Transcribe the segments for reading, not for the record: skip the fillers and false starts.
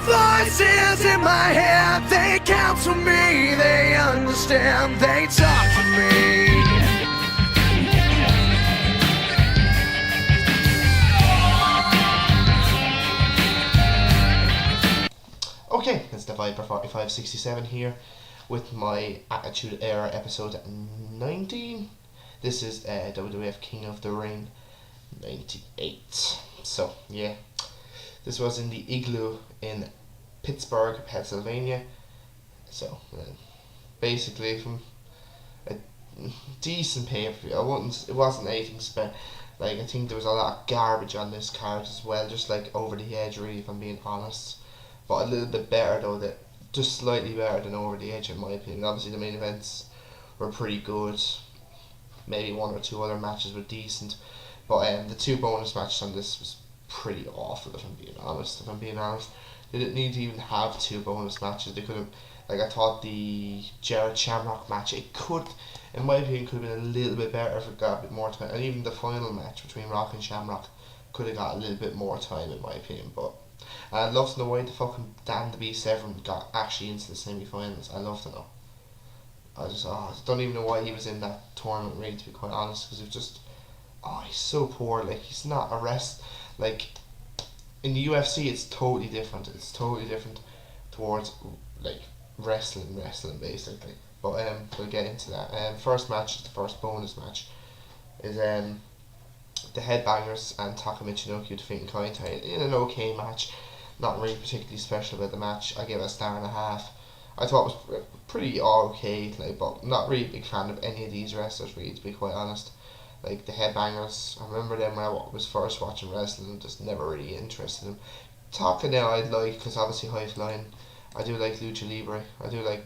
Voices in my head, they counsel me, they understand, they talk to me. Okay, it's the Viper 4567 here with my Attitude Era episode 19. This is WWF King of the Ring 98. So, yeah, this was in the Igloo in Pittsburgh, Pennsylvania. So, basically, from a decent pay-per-view. It wasn't anything like, I think there was a lot of garbage on this card as well, just like over the edge, really, if I'm being honest. But a little bit better though, that just slightly better than over the edge in my opinion. Obviously the main events were pretty good. Maybe one or two other matches were decent, but the two bonus matches on this was pretty awful if I'm being honest. They didn't need to even have two bonus matches. They could have, like, I thought the Jarrett Shamrock match, it could, in my opinion, could have been a little bit better if it got a bit more time. And even the final match between Rock and Shamrock could have got a little bit more time in my opinion. But I'd love to know why the fucking Dan the Beast Serven got actually into the semi-finals. I'd love to know. I don't even know why he was in that tournament, really, to be quite honest, because it was just, he's so poor. Like, he's not a like, in the UFC it's totally different. It's totally different towards, like, wrestling basically. But we'll get into that. First match, the first bonus match, is the Headbangers and Taka Michinoku defeating Kaientai in an okay match. Not really particularly special about the match. I gave it a star and a half. I thought it was pretty okay, like, but not really a big fan of any of these wrestlers, really, to be quite honest. Like the Headbangers, I remember them when I was first watching wrestling, just never really interested in them. Taka now I'd like, because obviously high flying. I do like Lucha Libre. I do like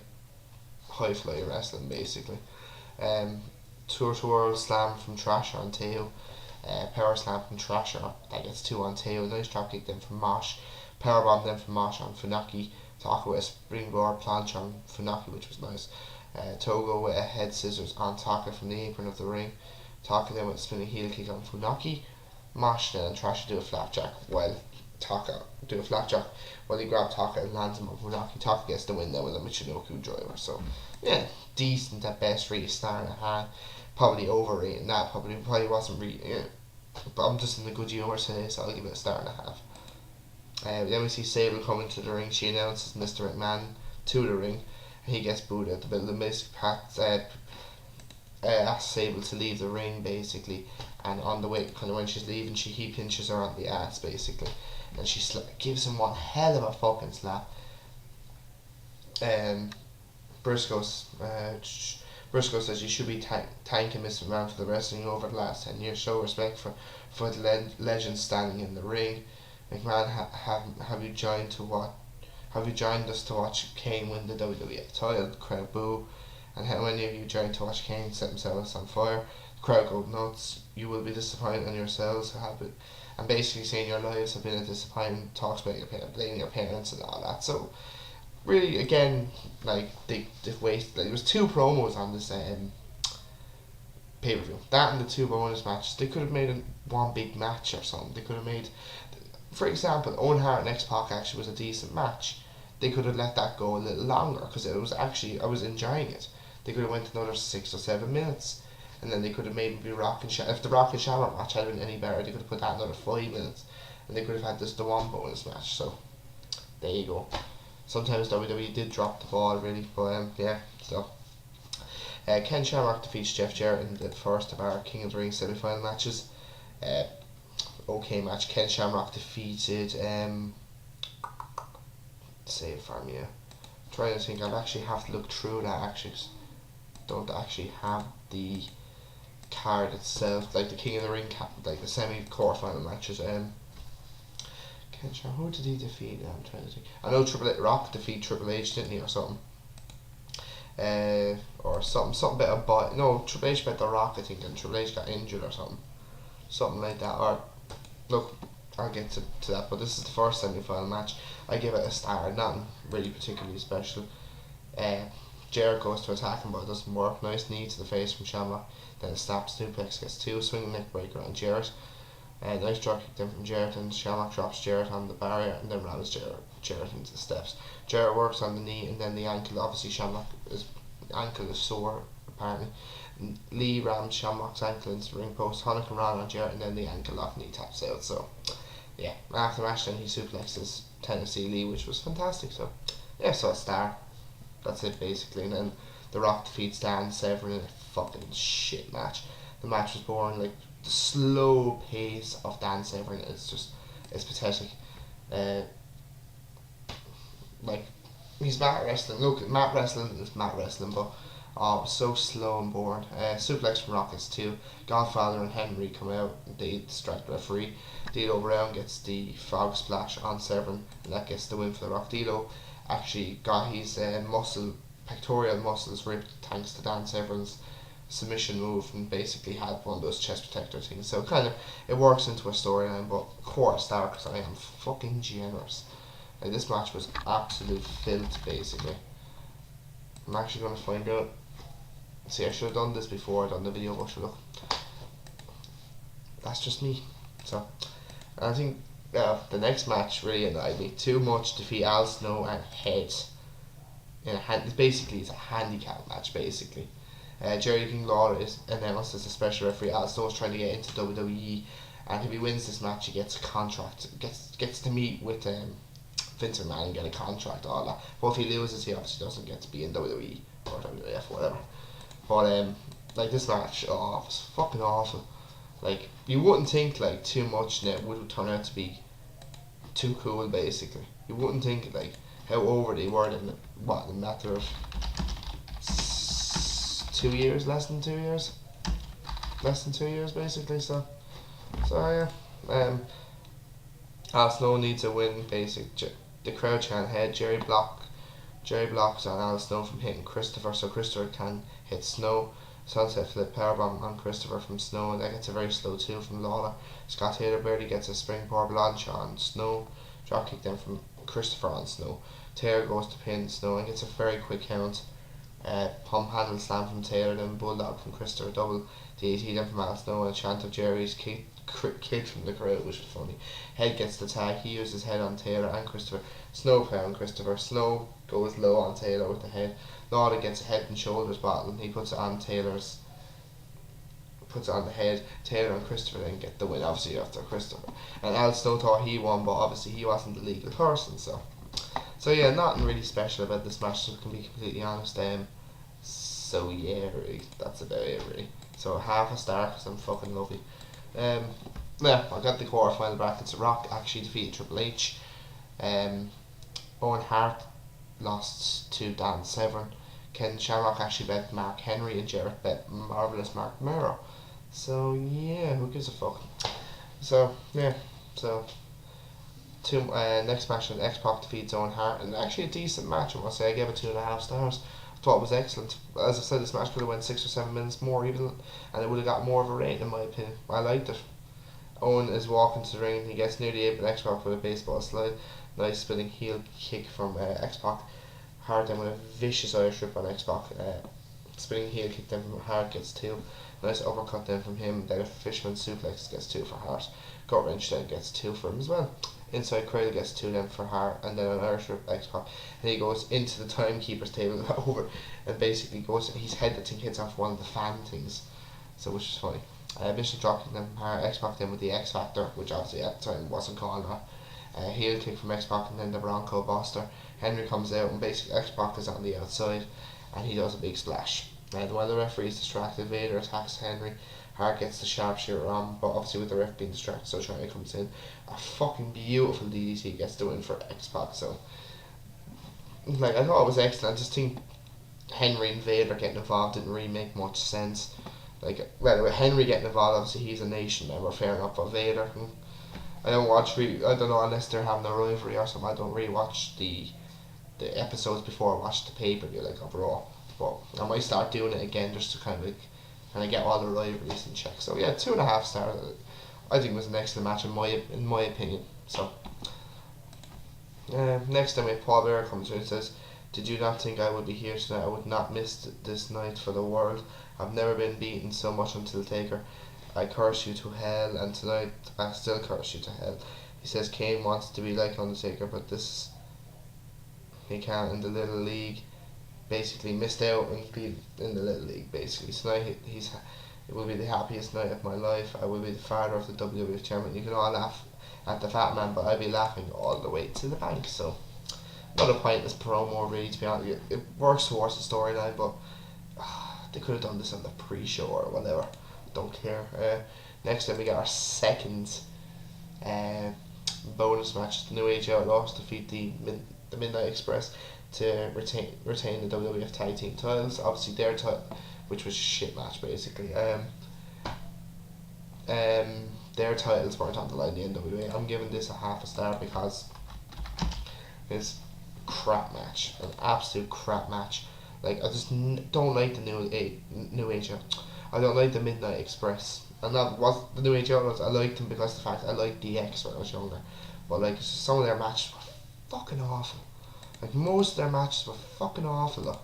high flying wrestling, basically. Tour slam from Trasher on Teo. Power slam from Trasher, that gets two on Teo. Nice drop kick then from Mosh. Powerbomb then from Mosh on Funaki. Taka with a springboard planche on Funaki, which was nice. Togo with a head scissors on Taka from the apron of the ring. Taka then with a spinning heel kick on Funaki. Mosh then and Trasher do a flapjack while Taka do a flapjack while he grabs Taka and lands him on Funaki. Taka gets the win then with a Michinoku driver. So yeah, decent at best, really, star and a half. Probably overrating that, probably wasn't really, but I'm just in the good humour today, so I'll give it a star and a half. Then we see Sable coming to the ring. She announces Mr. McMahon to the ring, and he gets booed at the building. Basically, Pat asks Sable to leave the ring, basically, and on the way, kind of when she's leaving, he pinches her on the ass, basically, and she gives him one hell of a fucking slap. Briscoe says you should be thanking Mr. McMahon for the wrestling over the last 10 years. Show respect for the legends standing in the ring. McMahon, have you joined us to watch Kane win the WWF title? The crowd boo. And how many of you joined to watch Kane set themselves on fire? The crowd go nuts. You will be disappointed in yourselves. And basically saying your lives have been a disappointment. Talks about blaming your parents and all that. So really, again, like, they wasted, like, there was two promos on this pay-per-view. That and the two bonus matches. They could have made one big match or something. They could have made, for example, Owen Hart and X-Pac actually was a decent match. They could have let that go a little longer, because it was actually, I was enjoying it. They could have went another 6 or 7 minutes, and then they could have maybe Rock and if the Rock and Shamrock match had been any better, they could have put that another 5 minutes, and they could have had the one bonus match. So there you go. Sometimes WWE did drop the ball, really, but yeah, so. Ken Shamrock defeats Jeff Jarrett in the first of our King of the Ring semi-final matches. Okay match. Ken Shamrock defeated, save it for me, yeah. Trying to think, I'd actually have to look through that, actually. Don't actually have the card itself, like the King of the Ring, like the semi-quarterfinal matches. Who did he defeat? I'm trying to think. I know Rock defeated Triple H, didn't he, or something? Or something better. But no, Triple H bet the Rock, I think, and Triple H got injured or something like that. Or look, I'll get to that. But this is the first semi-final match. I give it a star. Nothing really particularly special. Jarrett goes to attack him, but it doesn't work. Nice knee to the face from Shamrock. Then a snap suplex, gets two, swinging neck breaker on Jarrett. Nice drop kick then from Jarrett, and Shamrock drops Jarrett on the barrier and then rams Jarrett into the steps. Jarrett works on the knee and then the ankle. Obviously Shamrock's ankle is sore apparently. Lee rams Shamrock's ankle into the ring post. Honock and ran on Jarrett and then the ankle lock and he taps out. So yeah, after the match then he suplexes Tennessee Lee, which was fantastic. So yeah, so a star. That's it basically. And then The Rock defeats Dan Severn in a fucking shit match. The match was boring. Like the slow pace of Dan Severn is it's pathetic. Like he's mat wrestling. Look, mat wrestling is mat wrestling, but it was so slow and boring. Suplex from Rockets too. Godfather and Henry come out. They distract the referee. D'Lo Brown gets the frog splash on Severn, and that gets the win for The Rock. D'Lo actually got his pectoral muscles ripped thanks to Dan Severn's submission move, and basically had one of those chest protector things. So it works into a storyline, but core star because I am fucking generous. Like this match was absolute filth basically. I'm actually gonna find out. See, I should have done this before I done the video, but look, that's just me. So, and I think the next match really annoyed me too much. Defeat Al Snow and Head in it's a handicap match basically. Jerry King Lawler is announced as a special referee. Al Snow is trying to get into WWE, and if he wins this match, he gets a contract. Gets to meet with Vince McMahon and get a contract, all that. But if he loses, he obviously doesn't get to be in WWE or WWF, whatever. But like this match, it was fucking awful. Like you wouldn't think like too much and it would turn out to be too cool basically. You wouldn't think like how over they were in a matter of 2 years, less than 2 years basically. So yeah. Al Snow needs a win basically. The crowd chant Head. Jerry blocks on Al Snow from hitting Christopher, so Christopher can hit Snow. Sunset flip powerbomb on Christopher from Snow, and that gets a very slow 2 from Lawler. Scott Taylor barely gets a springboard launch on Snow. Dropkick then from Christopher on Snow. Taylor goes to pin Snow and gets a very quick count. Pump handle slam from Taylor, then bulldog from Christopher, double DDT then from Al Snow, and a chant of Jerry's kick from the crowd, which was funny. Head gets the tag. He uses head on Taylor and Christopher. Snow play on Christopher. Snow goes low on Taylor with the head. Lawler gets a head and shoulders battle, and he puts it on the head. Taylor and Christopher then get the win, obviously after Christopher. And Al Snow thought he won, but obviously he wasn't the legal person. So yeah, nothing really special about this match, to be completely honest. So yeah, really, that's about it really. So half a star because I'm fucking lovely. Yeah, I got the quarterfinal brackets. Rock actually defeated Triple H. Owen Hart lost to Dan Severn. Ken Shamrock actually bet Mark Henry, and Jarrett bet Marvelous Mark Merrow. So yeah, who gives a fuck? So yeah, next match on X-Pac defeats Owen Hart, and actually a decent match. I must say, I gave it 2.5 stars. I thought it was excellent. As I said, this match could have went 6 or 7 minutes more even, and it would have got more of a rating in my opinion. I liked it. Owen is walking to the ring. He gets near the apron. X-Pac with a baseball slide. Nice spinning heel kick from X-Pac. Hart then with a vicious Irish rip on X-Pac. Spinning heel kick then from Hart gets 2. Nice uppercut then from him. Then a fisherman suplex gets 2 for Hart. Gut wrench then gets 2 for him as well. Inside cradle gets 2 then for Hart, and then an Irish rip X-Pac. And he goes into the timekeeper's table over, and basically goes, his head that thing hits off one of the fan things, so which is funny. Bishop dropping them Hart, X-Pac then with the X Factor, which obviously at the time wasn't called that. Heel kick from X-Pac and then the Bronco Buster. Henry comes out and basically X-Pac is on the outside and he does a big splash. And while the referee is distracted, Vader attacks Henry. Hart gets the sharpshooter on, but obviously with the ref being distracted, so China comes in. A fucking beautiful DDT gets the win for X-Pac. So like, I thought it was excellent. I just think Henry and Vader getting involved didn't really make much sense. Like, well, with Henry getting involved, obviously he's a nation member, fair enough, but Vader, I don't know, unless they're having a rivalry or something. I don't really watch the episodes before I watch the pay-per-view like of Raw, but I might start doing it again just to kind of get all the rivalries in check. So yeah, 2.5 stars. I think it was an excellent match in my opinion. So next time Paul Bearer comes through and says, "Did you not think I would be here tonight? I would not miss this night for the world. I've never been beaten so much until Taker. I curse you to hell, and tonight I still curse you to hell. He says Kane wants to be like Undertaker, but he can't in the little league. Basically missed out and be in the little league. Basically, so now it will be the happiest night of my life. I will be the father of the WWF champion. You can all laugh at the fat man, but I'll be laughing all the way to the bank. So, not a pointless promo, really. To be honest, it works towards the storyline, but they could have done this on the pre-show or whatever. Don't care. Next time we get our second bonus match. The New Age Outlaws defeat the Midnight Express to retain the WWF Tag Team titles. Obviously their title, which was a shit match basically. Their titles weren't on the line in the NWA. I'm giving this a half a star because it's crap match, an absolute crap match. Like I just don't like the New Age. I don't like the Midnight Express. And that was the New Age Outlaws. I liked them because of the fact I liked DX when I was younger. But like some of their matches were fucking awful. Like most of their matches were fucking awful though.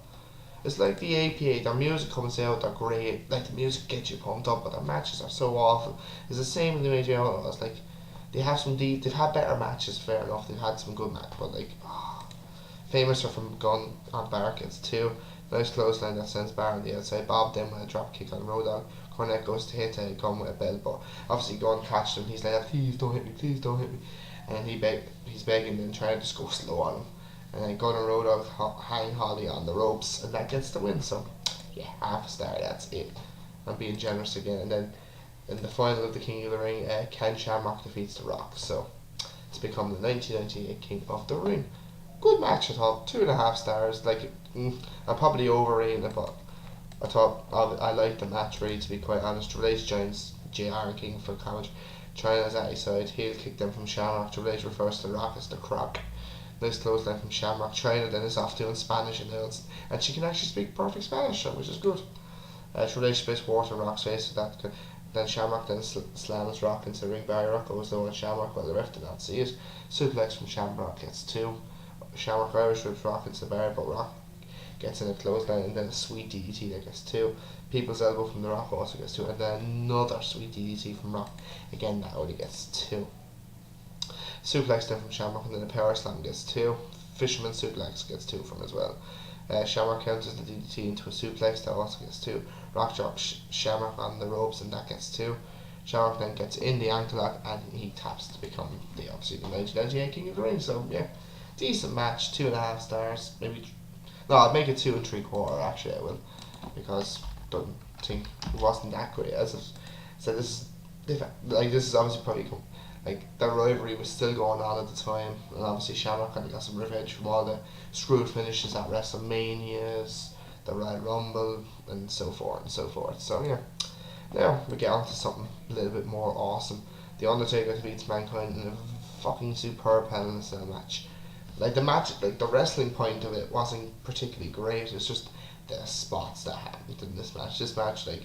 It's like the APA, their music comes out, they're great, like the music gets you pumped up, but their matches are so awful. It's the same with the New Age Outlaws. Like they have they've had better matches, fair enough, they've had some good matches, but like famous are from Gunn on Bar gets 2. Nice clothesline that sends Bar on the outside, Bob then with a drop kick on Road Dogg. Cornette goes to hit Gunn with a bell, but obviously Gunn catches him, he's like, please don't hit me, please don't hit me. And he's begging and trying to just go slow on him. And then Gunn and Road Dogg hang Holly on the ropes, and that gets the win. So, yeah, half a star, that's it. I'm being generous again. And then in the final of the King of the Ring, Ken Shamrock defeats The Rock. So, it's become the 1998 King of the Ring. Good match, I thought. 2.5 stars. Like, I'm probably overrating it, but I thought I liked the match, really, to be quite honest. Triple H joins JR and King for commentary. China's at his side. Heel kick them from Shamrock. Triple H refers to The Rock as the Croc. Nice clothesline from Shamrock. China then is off doing Spanish announced, and she can actually speak perfect Spanish, which is good. Triple H spits water in Rock's face, so that then Shamrock then slams Rock into the ring. Barry Rock goes down on Shamrock while the ref did not see it. Suplex from Shamrock gets 2. Shamrock Irish rips Rock into the bar, but Rock gets in a clothesline, and then a sweet DDT that gets 2. People's elbow from The Rock also gets 2, and then another sweet DDT from Rock. Again, that only gets 2. Suplex then from Shamrock, and then a power slam gets 2. Fisherman suplex gets 2 from as well. Shamrock counters the DDT into a suplex that also gets 2. Rock drops Shamrock on the ropes, and that gets 2. Shamrock then gets in the ankle lock, and he taps to become the 1998 King of the Ring. So yeah, decent match. 2.5 stars. Maybe I'd make it 2 3/4 actually. I will, because don't think it wasn't that great as it. So this is obviously probably like the rivalry was still going on at the time, and obviously Shamrock kind of got some revenge from all the screwed finishes at WrestleManias, the Royal Rumble, and so forth and so forth. So yeah, now we get on to something a little bit more awesome. The Undertaker defeats Mankind in a fucking superb Hell in a Cell match. Like the match, like the wrestling point of it wasn't particularly great. It's just the spots that happened in this match. This match, like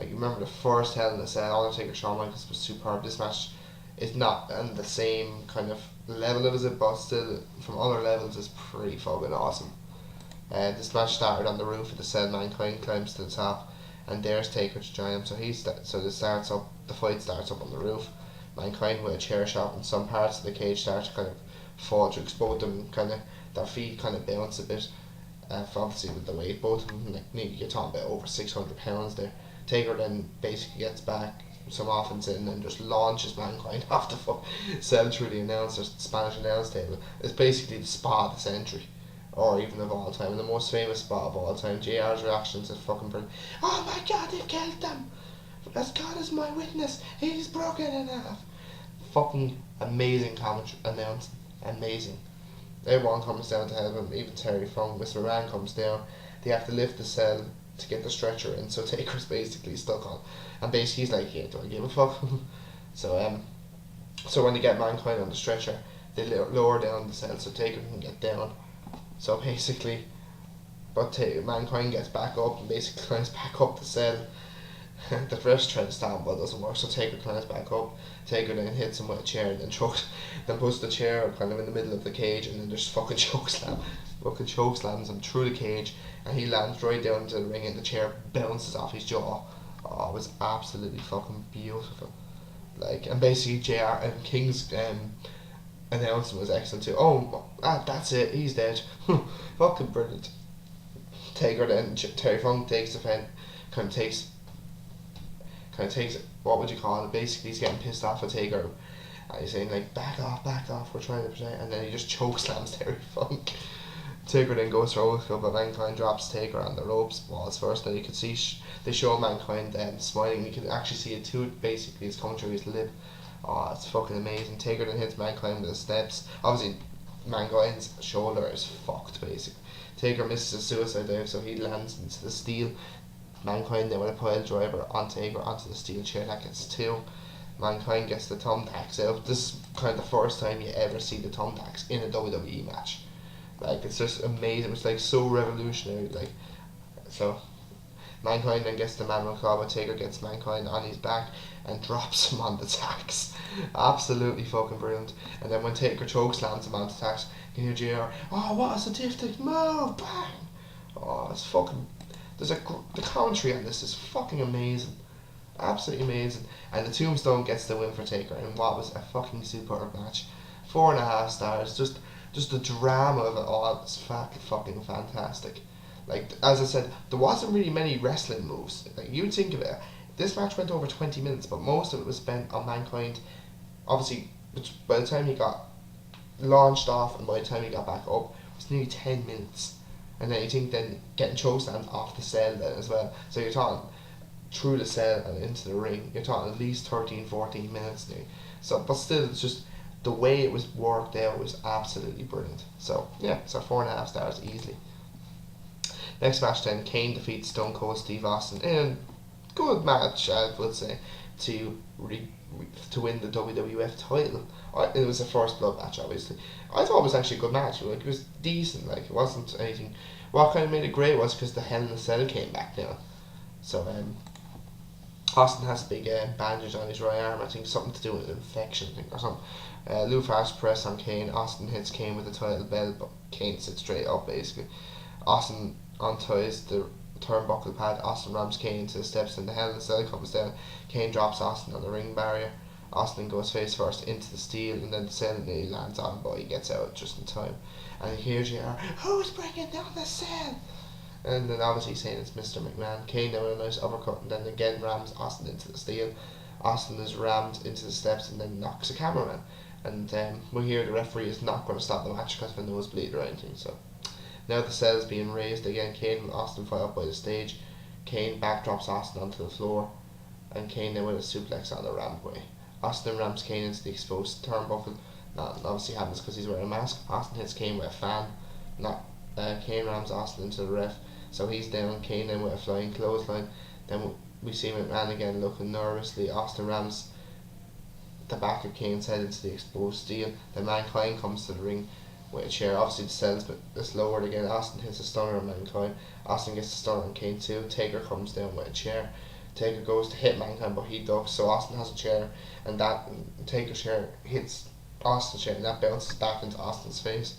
you remember the first Hell in a Cell, Undertaker Shawn Michaels was superb. This match is not on the same kind of level as it, but still from other levels is pretty fucking awesome. This match started on the roof of the cell. Mankind climbs to the top, and there's Taker to join him. So the fight starts up on the roof. Mankind with a chair shot, and some parts of the cage start to kind of fall to both of them kind of their feet kind of bounce a bit. Obviously with the weight, both of them you're talking about over 600 pounds there. Taker then basically gets back some offense in and just launches Mankind off the cell through the Spanish announce table. It's basically the spot of the century, or even of all time, and the most famous spot of all time. JR's reactions is fucking brilliant. Oh my god, they've killed them! As God is my witness, he's broken in half. Fucking amazing commentary announced. Amazing. Everyone comes down to help him, even Terry Funk. Mr. Rand comes down. They have to lift the cell to get the stretcher in, so Taker's basically stuck on. And basically he's like, yeah, do I give a fuck? So when they get Mankind on the stretcher, they lower down the cell so Taker can get down. So basically, Mankind gets back up and basically climbs back up the cell. The ref's trying to stop him, but it doesn't work, so Taker climbs back up. Taker then hits him with a chair and then puts the chair kind of in the middle of the cage, and then just fucking chokeslams him through the cage, and he lands right down into the ring, and the chair bounces off his jaw Oh, it was absolutely fucking beautiful. Like, and basically JR and King's announcement was excellent too. Oh, that's it, he's dead. Fucking brilliant. Taker then Terry Funk takes the fen, kind of takes what would you call it? Basically, he's getting pissed off at Taker, and he's saying like, back off, we're trying to protect, and then he just choke slams Terry Funk. Taker then goes for a but Mankind drops Taker on the ropes walls first. Then you can see they show Mankind smiling. You can actually see a tooth basically is coming through his lip. Oh, it's fucking amazing. Taker then hits Mankind with the steps. Obviously, Mankind's shoulder is fucked basically. Taker misses a suicide dive, so he lands into the steel. Mankind then with a pile driver on Taker onto the steel chair. That gets 2. Mankind gets the thumbtacks out. This is kind of the first time you ever see the thumbtacks in a WWE match. Like, it's just amazing. It's like so revolutionary. Like, so Mankind then gets the manual claw, but Taker gets Mankind on his back and drops him on the tacks. Absolutely fucking brilliant. And then when Taker chokeslams him on the tacks, you hear JR, oh, what a sadistic move, bang! Oh, it's fucking. The commentary on this is fucking amazing. Absolutely amazing. And the Tombstone gets the win for Taker in what was a fucking superb match. 4.5 stars. Just the drama of it all is fucking fantastic. Like, as I said, there wasn't really many wrestling moves. Like, you'd think of it, this match went over 20 minutes, but most of it was spent on Mankind. Obviously, by the time he got launched off and by the time he got back up, it was nearly 10 minutes. And then you think then getting chokeslams off the cell then as well. So you're talking through the cell and into the ring, you're talking at least 13-14 minutes now. So, but still, it's just the way it was worked out was absolutely brilliant. So yeah, so 4.5 stars easily. Next match then, Kane defeats Stone Cold Steve Austin in a good match, I would say, to win the WWF title. It was a first blood match, obviously. I thought it was actually a good match. Like, it was decent. Like, it wasn't anything. What kind of made it great was because the Hell in a Cell came back now. So Austin has a big bandage on his right arm. I think something to do with an infection, I think, or something. Lou fast press on Kane. Austin hits Kane with the title belt, but Kane sits straight up basically. Austin unties the turnbuckle pad. Austin rams Kane into the steps, and the Hell in a Cell comes down. Kane drops Austin on the ring barrier. Austin goes face first into the steel, and then the cell nearly lands on, but he gets out just in time. And here's you are, who's bringing down the cell? And then obviously saying it's Mr. McMahon. Kane now with a nice uppercut, and then again rams Austin into the steel. Austin is rammed into the steps and then knocks a cameraman. And we hear the referee is not going to stop the match because of a nosebleed or anything. So now the cell is being raised again. Kane and Austin fight up by the stage. Kane backdrops Austin onto the floor, and Kane then with a suplex on the rampway. Austin rams Kane into the exposed turnbuckle. That obviously happens because he's wearing a mask. Austin hits Kane with a fan. Kane rams Austin into the ref, so he's down. Kane then with a flying clothesline. Then we see McMahon again looking nervously. Austin rams the back of Kane's head into the exposed steel. Then Mankind comes to the ring with a chair. Obviously the cell's but it's lowered again. Austin hits a stunner on Mankind. Austin gets a stunner on Kane too. Taker comes down with a chair. Taker goes to hit Mankind, but he ducks, so Austin has a chair, and that Taker's chair hits Austin's chair, and that bounces back into Austin's face.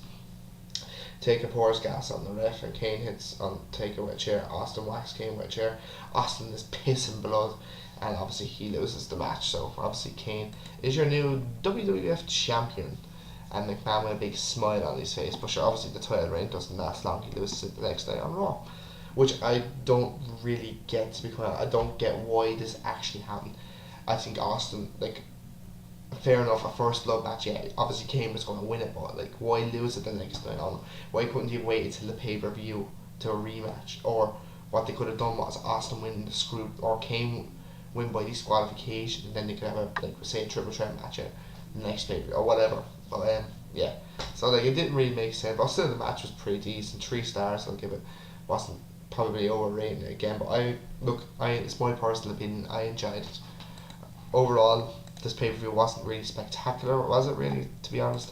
Taker pours gas on the ref, and Kane hits on Taker with a chair. Austin whacks Kane with a chair. Austin is pissing blood, and obviously he loses the match, so obviously Kane is your new WWF champion. And McMahon with a big smile on his face, but sure, obviously the title reign doesn't last long. He loses it the next night on Raw, which I don't really get, to be quite honest. I don't get why this actually happened. I think Austin, like, fair enough, a first blood match, yeah, obviously Kane was going to win it, but like, why lose it the next night on? Why couldn't you wait until the pay-per-view to a rematch? Or what they could have done was Austin win the screw, or Kane win by disqualification, and then they could have a, like, say, a triple threat match at the next pay-per-view, or whatever. But yeah, so like, it didn't really make sense, but still the match was pretty decent. 3 stars I'll give it. Wasn't probably overrating it again, but it's my personal opinion, I enjoyed it. Overall, this pay-per-view wasn't really spectacular, was it really, to be honest?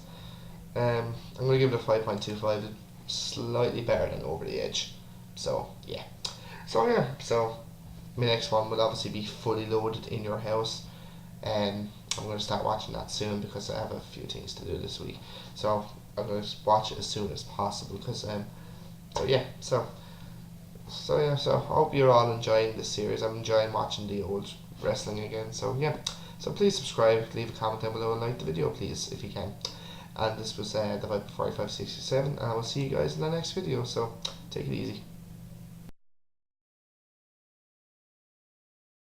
I'm going to give it a 5.25, slightly better than Over the Edge. So yeah, so my next one will obviously be Fully Loaded in Your House, and I'm going to start watching that soon because I have a few things to do this week. So I'm going to watch it as soon as possible because so So yeah, so I hope you're all enjoying this series. I'm enjoying watching the old wrestling again. So yeah, so please subscribe, leave a comment down below, and like the video, please, if you can. And this was the Viper 4567, and I will see you guys in the next video. So take it easy.